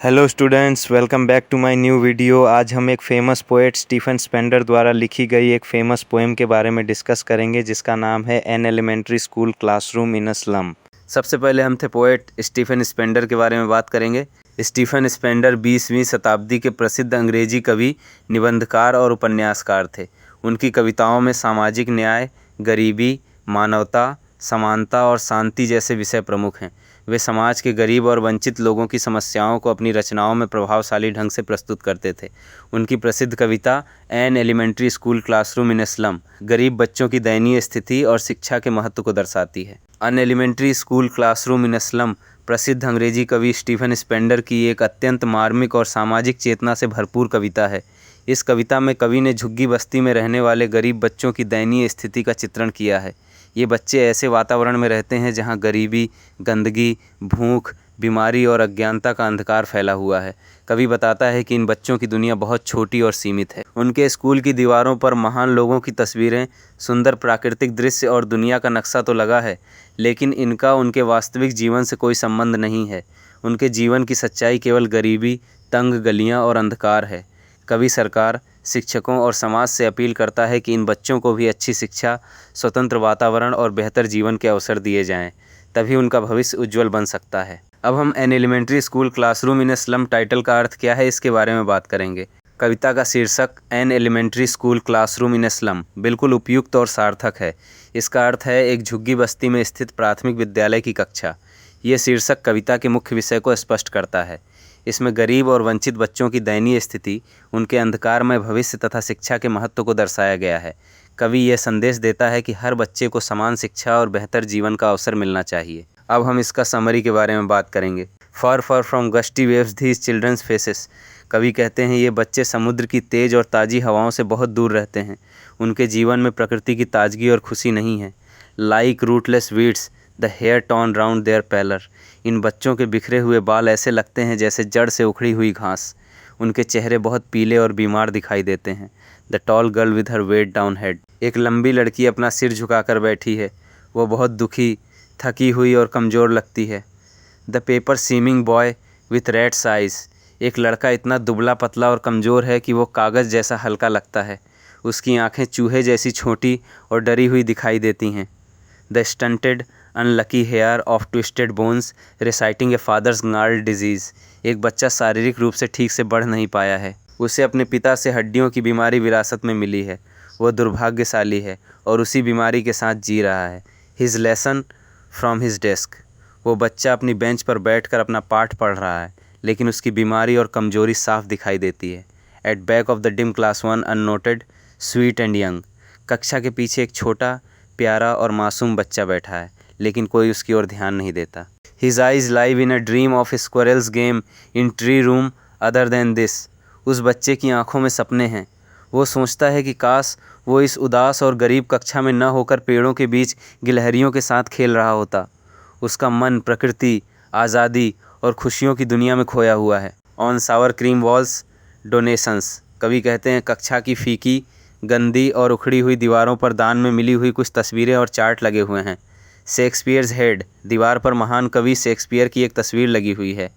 Hello students, welcome back to my new video. आज हम एक फेमस पोएट स्टीफन स्पेंडर द्वारा लिखी गई एक फेमस पोएम के बारे में डिस्कस करेंगे, जिसका नाम है an elementary school classroom in a slum. सबसे पहले हम पोएट स्टीफन स्पेंडर के बारे में बात करेंगे। स्टीफन स्पेंडर 20वीं शताब्दी के प्रसिद्ध अंग्रेजी कवि, निबंधकार और उपन्यासकार थे। उनकी कविताओं में सामाजिक न्याय, गरीबी, मानवता, समानता और शांति जैसे विषय प्रमुख हैं। वे समाज के गरीब और वंचित लोगों की समस्याओं को अपनी रचनाओं में प्रभावशाली ढंग से प्रस्तुत करते थे। उनकी प्रसिद्ध कविता an elementary school classroom in a slum गरीब बच्चों की दयनीय स्थिति और शिक्षा के महत्व को दर्शाती है। An elementary school classroom in a slum प्रसिद्ध अंग्रेजी कवि स्टीफन स्पेंडर की एक अत्यंत मार्मिक और सामाजिक चेतना से भरपूर कविता है। इस कविता में कवि ने झुग्गी बस्ती में रहने वाले गरीब बच्चों की दयनीय स्थिति का चित्रण किया है। ये बच्चे ऐसे वातावरण में रहते हैं जहाँ गरीबी, गंदगी, भूख, बीमारी और अज्ञानता का अंधकार फैला हुआ है। कवि बताता है कि इन बच्चों की दुनिया बहुत छोटी और सीमित है। उनके स्कूल की दीवारों पर महान लोगों की तस्वीरें, सुंदर प्राकृतिक दृश्य और दुनिया का नक्शा तो लगा है, लेकिन इनका उनके वास्तविक जीवन से कोई संबंध नहीं है। उनके जीवन की सच्चाई केवल गरीबी, तंग गलियाँ और अंधकार है। कवि सरकार, शिक्षकों और समाज से अपील करता है कि इन बच्चों को भी अच्छी शिक्षा, स्वतंत्र वातावरण और बेहतर जीवन के अवसर दिए जाएं, तभी उनका भविष्य उज्जवल बन सकता है। अब हम an elementary school classroom in a slum title का अर्थ क्या है, इसके बारे में बात करेंगे। कविता का शीर्षक an elementary school classroom in a slum बिल्कुल उपयुक्त और सार्थक है। इसका अर्थ है एक झुग्गी बस्ती में स्थित प्राथमिक विद्यालय की कक्षा। ये शीर्षक कविता के मुख्य विषय को स्पष्ट करता है। इसमें गरीब और वंचित बच्चों की दयनीय स्थिति, उनके अंधकारमय भविष्य तथा शिक्षा के महत्व को दर्शाया गया है। कवि यह संदेश देता है कि हर बच्चे को समान शिक्षा और बेहतर जीवन का अवसर मिलना चाहिए। अब हम इसका समरी के बारे में बात करेंगे। Far far from gusty waves these children's faces. कवि कहते हैं ये बच्चे समुद्र की तेज और ताज़ी हवाओं से बहुत दूर रहते हैं। उनके जीवन में प्रकृति की ताजगी और खुशी नहीं है। Like rootless weeds the hair torn round their pallor. इन बच्चों के बिखरे हुए बाल ऐसे लगते हैं जैसे जड़ से उखड़ी हुई घास। उनके चेहरे बहुत पीले और बीमार दिखाई देते हैं। The tall girl with her weighed down head. एक लंबी लड़की अपना सिर झुकाकर बैठी है। वो बहुत दुखी, थकी हुई और कमज़ोर लगती है। The paper seeming boy with rat's eyes. एक लड़का इतना दुबला पतला और कमज़ोर है कि वो कागज़ जैसा हल्का लगता है। उसकी आँखें चूहे जैसी छोटी और डरी हुई दिखाई देती हैं। The stunted unlucky heir of twisted bones reciting a father's gnarled disease. एक बच्चा शारीरिक रूप से ठीक से बढ़ नहीं पाया है। उसे अपने पिता से हड्डियों की बीमारी विरासत में मिली है। वो दुर्भाग्यशाली है और उसी बीमारी के साथ जी रहा है। His lesson from his desk. वो बच्चा अपनी बेंच पर बैठकर अपना पाठ पढ़ रहा है, लेकिन उसकी बीमारी और कमजोरी साफ दिखाई देती है। At back of the dim class 1 unnoted sweet and young. कक्षा के पीछे एक छोटा, प्यारा और मासूम बच्चा बैठा है, लेकिन कोई उसकी ओर ध्यान नहीं देता। His eyes live in a dream of squirrels game in tree room other than this. उस बच्चे की आंखों में सपने हैं। वो सोचता है कि काश वो इस उदास और गरीब कक्षा में न होकर पेड़ों के बीच गिलहरियों के साथ खेल रहा होता। उसका मन प्रकृति, आज़ादी और खुशियों की दुनिया में खोया हुआ है। On Sawar cream walls donations. कवि कहते हैं कक्षा की फीकी, गंदी और उखड़ी हुई दीवारों पर दान में मिली हुई कुछ तस्वीरें और चार्ट लगे हुए हैं। Shakespeare's head. दीवार पर महान कवि शेक्सपियर की एक तस्वीर लगी हुई है।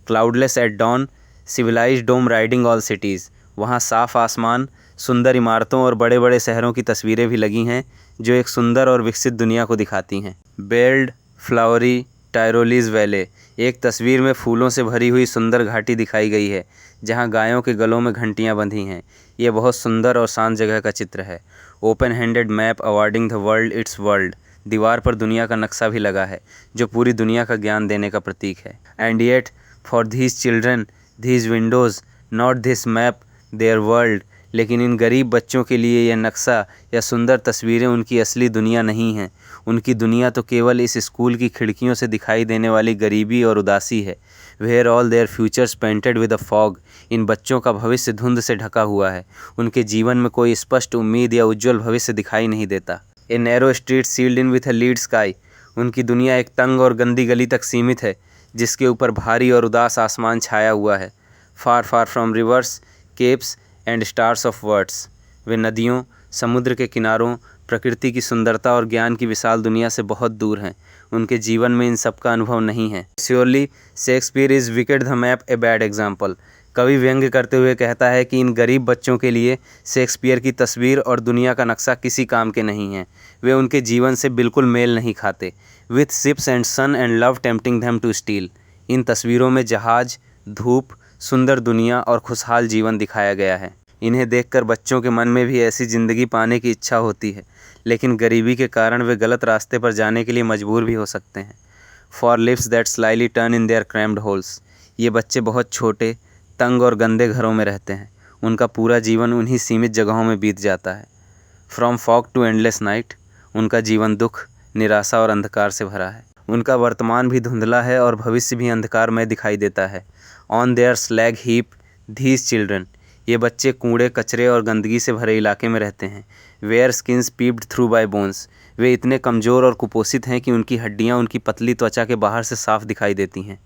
Cloudless at dawn civilised dome riding all cities. वहाँ साफ आसमान, सुंदर इमारतों और बड़े बड़े शहरों की तस्वीरें भी लगी हैं, जो एक सुंदर और विकसित दुनिया को दिखाती हैं। बेल्ड फ्लावरी टायरोलीज वैले। एक तस्वीर में फूलों से भरी हुई सुंदर घाटी दिखाई गई है, जहाँ गायों के गलों में घंटियाँ बंधी हैं। ये बहुत सुंदर और शांत जगह का चित्र है। Open handed map awarding the world it's world. दीवार पर दुनिया का नक्शा भी लगा है, जो पूरी दुनिया का ज्ञान देने का प्रतीक है। And yet for धीज children धीज Windows not this map there world. लेकिन इन गरीब बच्चों के लिए यह नक्शा या सुंदर तस्वीरें उनकी असली दुनिया नहीं हैं। उनकी दुनिया तो केवल इस स्कूल की खिड़कियों से दिखाई देने वाली गरीबी और उदासी है। Where all their futures painted with a fog. इन बच्चों का भविष्य धुंध से ढका हुआ है। उनके जीवन में कोई स्पष्ट उम्मीद या उज्जवल भविष्य दिखाई नहीं देता। A narrow street sealed in with a lead sky. उनकी दुनिया एक तंग और गंदी गली तक सीमित है, जिसके ऊपर भारी और उदास आसमान छाया हुआ है। Far far from rivers, capes and stars of words. वे नदियों, समुद्र के किनारों, प्रकृति की सुंदरता और ज्ञान की विशाल दुनिया से बहुत दूर हैं। उनके जीवन में इन सब का अनुभव नहीं है। Surely Shakespeare is wicket the map a bad example. कवि व्यंग्य करते हुए कहता है कि इन गरीब बच्चों के लिए शेक्सपियर की तस्वीर और दुनिया का नक्शा किसी काम के नहीं हैं। वे उनके जीवन से बिल्कुल मेल नहीं खाते। With ships and sun and love tempting them to steal. इन तस्वीरों में जहाज, धूप, सुंदर दुनिया और खुशहाल जीवन दिखाया गया है। इन्हें देखकर बच्चों के मन में भी ऐसी ज़िंदगी पाने की इच्छा होती है, लेकिन गरीबी के कारण वे गलत रास्ते पर जाने के लिए मजबूर भी हो सकते हैं। For lips that slightly turn in their crammed holes. ये बच्चे बहुत छोटे, तंग और गंदे घरों में रहते हैं। उनका पूरा जीवन उन्हीं सीमित जगहों में बीत जाता है। From fog to endless night. उनका जीवन दुख, निराशा और अंधकार से भरा है। उनका वर्तमान भी धुंधला है और भविष्य भी अंधकारमय दिखाई देता है। On their slag heap धीज children. ये बच्चे कूड़े, कचरे और गंदगी से भरे इलाके में रहते हैं। Where skins peeped through by bones. वे इतने कमज़ोर और कुपोषित हैं कि उनकी हड्डियां उनकी पतली त्वचा के बाहर से साफ दिखाई देती हैं।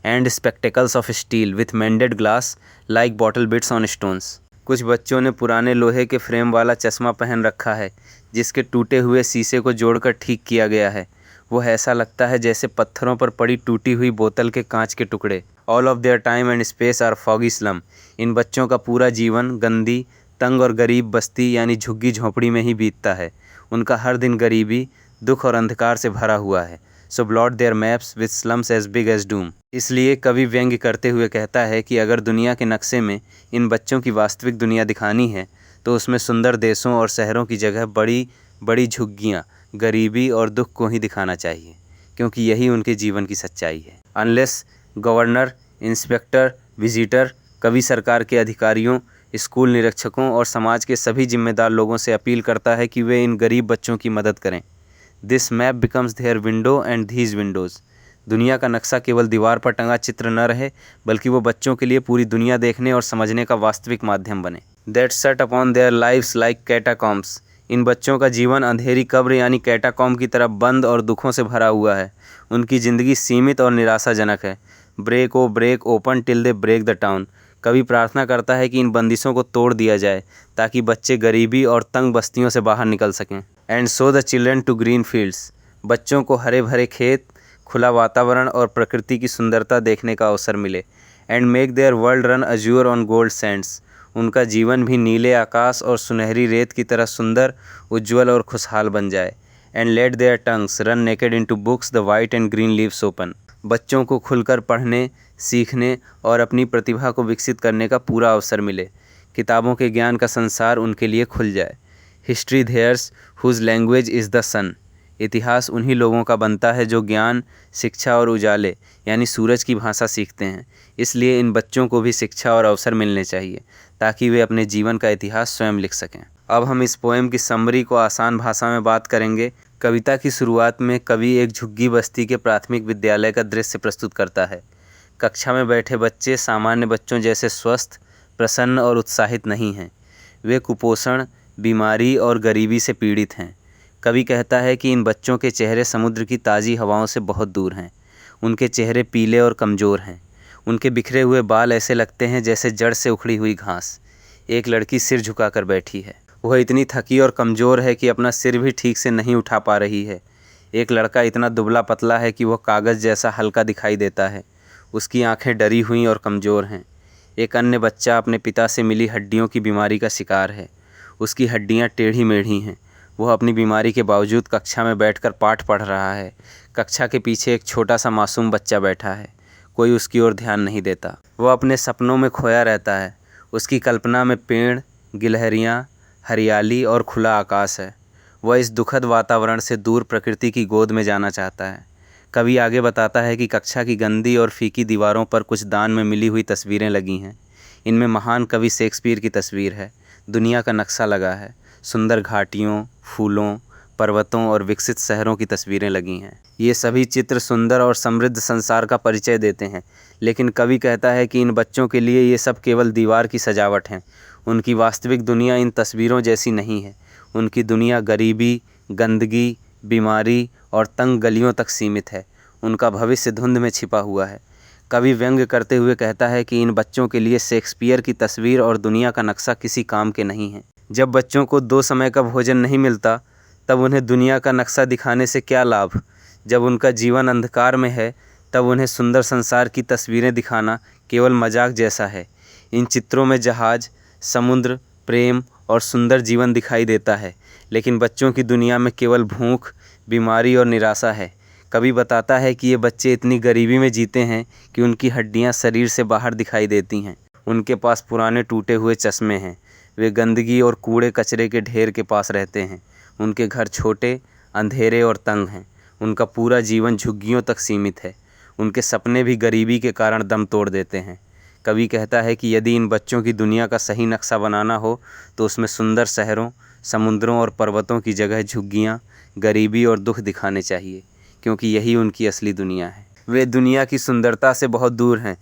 And spectacles of steel with मेंडेड glass like bottle beads on stones. कुछ बच्चों ने पुराने लोहे के फ्रेम वाला चश्मा पहन रखा है, जिसके टूटे हुए शीशे को जोड़कर ठीक किया गया है। वो ऐसा लगता है जैसे पत्थरों पर पड़ी टूटी हुई बोतल के कांच के टुकड़े। All of their time and space are foggy slum. इन बच्चों का पूरा जीवन गंदी, तंग और गरीब बस्ती यानी झुग्गी झोंपड़ी में ही बीतता है। उनका हर दिन गरीबी, दुख और अंधकार से भरा हुआ है। So blot their maps with slums as big as doom. इसलिए कवि व्यंग्य करते हुए कहता है कि अगर दुनिया के नक्शे में इन बच्चों की वास्तविक दुनिया दिखानी है, तो उसमें सुंदर देशों और शहरों की जगह बड़ी बड़ी झुग्गियाँ, गरीबी और दुख को ही दिखाना चाहिए, क्योंकि यही उनके जीवन की सच्चाई है। अनलेस गवर्नर, इंस्पेक्टर, विजिटर, कवि सरकार के अधिकारियों, स्कूल निरीक्षकों और समाज के सभी जिम्मेदार लोगों से अपील करता है कि वे इन गरीब बच्चों की मदद करें। This map becomes their window and these windows. दुनिया का नक्शा केवल दीवार पर टंगा चित्र न रहे, बल्कि वो बच्चों के लिए पूरी दुनिया देखने और समझने का वास्तविक माध्यम बने। That set upon their lives like catacombs. इन बच्चों का जीवन अंधेरी कब्र यानी कैटाकॉम्ब की तरह बंद और दुखों से भरा हुआ है। उनकी ज़िंदगी सीमित और निराशाजनक है। Break open till they break the town. कवि प्रार्थना करता है कि इन बंदिशों को तोड़ दिया जाए, ताकि बच्चे गरीबी और तंग बस्तियों से बाहर निकल सकें। And show the children to green fields. बच्चों को हरे भरे खेत, खुला वातावरण और प्रकृति की सुंदरता देखने का अवसर मिले। And make their world run Azure on gold Sands. उनका जीवन भी नीले आकाश और सुनहरी रेत की तरह सुंदर, उज्ज्वल और खुशहाल बन जाए। And let their tongues run naked into books the white and green leaves open. बच्चों को खुलकर पढ़ने, सीखने और अपनी प्रतिभा को विकसित करने का पूरा अवसर मिले। किताबों के ज्ञान का संसार उनके लिए खुल जाए। History theirs whose language is the sun. इतिहास उन्हीं लोगों का बनता है जो ज्ञान, शिक्षा और उजाले यानी सूरज की भाषा सीखते हैं। इसलिए इन बच्चों को भी शिक्षा और अवसर मिलने चाहिए, ताकि वे अपने जीवन का इतिहास स्वयं लिख सकें। अब हम इस पोएम की समरी को आसान भाषा में बात करेंगे। कविता की शुरुआत में कवि एक झुग्गी बस्ती के प्राथमिक विद्यालय का दृश्य प्रस्तुत करता है। कक्षा में बैठे बच्चे सामान्य बच्चों जैसे स्वस्थ, प्रसन्न और उत्साहित नहीं हैं। वे कुपोषण, बीमारी और गरीबी से पीड़ित हैं। कवि कहता है कि इन बच्चों के चेहरे समुद्र की ताज़ी हवाओं से बहुत दूर हैं। उनके चेहरे पीले और कमज़ोर हैं। उनके बिखरे हुए बाल ऐसे लगते हैं जैसे जड़ से उखड़ी हुई घास। एक लड़की सिर झुकाकर बैठी है। वह इतनी थकी और कमज़ोर है कि अपना सिर भी ठीक से नहीं उठा पा रही है। एक लड़का इतना दुबला पतला है कि वह कागज़ जैसा हल्का दिखाई देता है। उसकी आंखें डरी हुई और कमज़ोर हैं। एक अन्य बच्चा अपने पिता से मिली हड्डियों की बीमारी का शिकार है। उसकी हड्डियाँ टेढ़ी मेढ़ी हैं। वह अपनी बीमारी के बावजूद कक्षा में बैठकर पाठ पढ़ रहा है। कक्षा के पीछे एक छोटा सा मासूम बच्चा बैठा है। कोई उसकी ओर ध्यान नहीं देता। वह अपने सपनों में खोया रहता है। उसकी कल्पना में पेड़, गिलहरियाँ, हरियाली और खुला आकाश है। वह इस दुखद वातावरण से दूर प्रकृति की गोद में जाना चाहता है। कवि आगे बताता है कि कक्षा की गंदी और फीकी दीवारों पर कुछ दान में मिली हुई तस्वीरें लगी हैं। इनमें महान कवि शेक्सपियर की तस्वीर है। दुनिया का नक्शा लगा है। सुंदर घाटियों, फूलों, पर्वतों और विकसित शहरों की तस्वीरें लगी हैं। ये सभी चित्र सुंदर और समृद्ध संसार का परिचय देते हैं, लेकिन कवि कहता है कि इन बच्चों के लिए ये सब केवल दीवार की सजावट हैं। उनकी वास्तविक दुनिया इन तस्वीरों जैसी नहीं है। उनकी दुनिया गरीबी, गंदगी, बीमारी और तंग गलियों तक सीमित है। उनका भविष्य धुंध में छिपा हुआ है। कवि व्यंग्य करते हुए कहता है कि इन बच्चों के लिए शेक्सपियर की तस्वीर और दुनिया का नक्शा किसी काम के नहीं हैं। जब बच्चों को 2 समय का भोजन नहीं मिलता, तब उन्हें दुनिया का नक्शा दिखाने से क्या लाभ। जब उनका जीवन अंधकार में है तब उन्हें सुंदर संसार की तस्वीरें दिखाना केवल मजाक जैसा है। इन चित्रों में जहाज, समुद्र, प्रेम और सुंदर जीवन दिखाई देता है, लेकिन बच्चों की दुनिया में केवल भूख, बीमारी और निराशा है। कवि बताता है कि ये बच्चे इतनी गरीबी में जीते हैं कि उनकी हड्डियां शरीर से बाहर दिखाई देती हैं। उनके पास पुराने टूटे हुए चश्मे हैं। वे गंदगी और कूड़े कचरे के ढेर के पास रहते हैं। उनके घर छोटे, अंधेरे और तंग हैं। उनका पूरा जीवन झुग्गियों तक सीमित है। उनके सपने भी गरीबी के कारण दम तोड़ देते हैं। कवि कहता है कि यदि इन बच्चों की दुनिया का सही नक्शा बनाना हो तो उसमें सुंदर शहरों, समुद्रों और पर्वतों की जगह झुग्गियाँ, गरीबी और दुख दिखाने चाहिए, क्योंकि यही उनकी असली दुनिया है। वे दुनिया की सुंदरता से बहुत दूर हैं।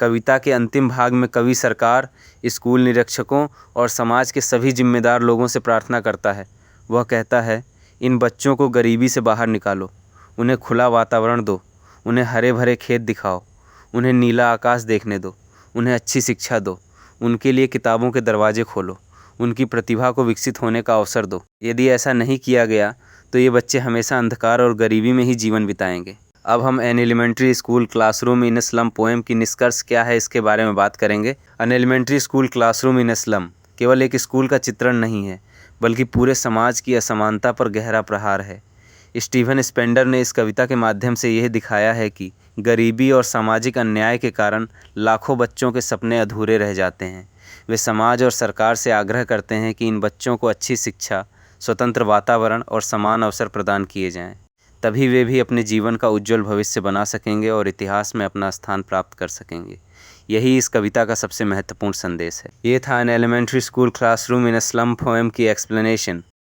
कविता के अंतिम भाग में कवि सरकार, स्कूल निरीक्षकों और समाज के सभी जिम्मेदार लोगों से प्रार्थना करता है। वह कहता है, इन बच्चों को गरीबी से बाहर निकालो, उन्हें खुला वातावरण दो, उन्हें हरे भरे खेत दिखाओ, उन्हें नीला आकाश देखने दो, उन्हें अच्छी शिक्षा दो, उनके लिए किताबों के दरवाजे खोलो, उनकी प्रतिभा को विकसित होने का अवसर दो। यदि ऐसा नहीं किया गया तो ये बच्चे हमेशा अंधकार और गरीबी में ही जीवन बिताएंगे। अब हम an elementary school classroom in slum poem की निष्कर्ष क्या है इसके बारे में बात करेंगे। An elementary school classroom in slum केवल एक स्कूल का चित्रण नहीं है, बल्कि पूरे समाज की असमानता पर गहरा प्रहार है। स्टीफन स्पेंडर ने इस कविता के माध्यम से यह दिखाया है कि गरीबी और सामाजिक अन्याय के कारण लाखों बच्चों के सपने अधूरे रह जाते हैं। वे समाज और सरकार से आग्रह करते हैं कि इन बच्चों को अच्छी शिक्षा, स्वतंत्र वातावरण और समान अवसर प्रदान किए जाएं। तभी वे भी अपने जीवन का उज्जवल भविष्य बना सकेंगे और इतिहास में अपना स्थान प्राप्त कर सकेंगे। यही इस कविता का सबसे महत्वपूर्ण संदेश है। ये था an elementary school classroom in a slum poem की एक्सप्लेनेशन।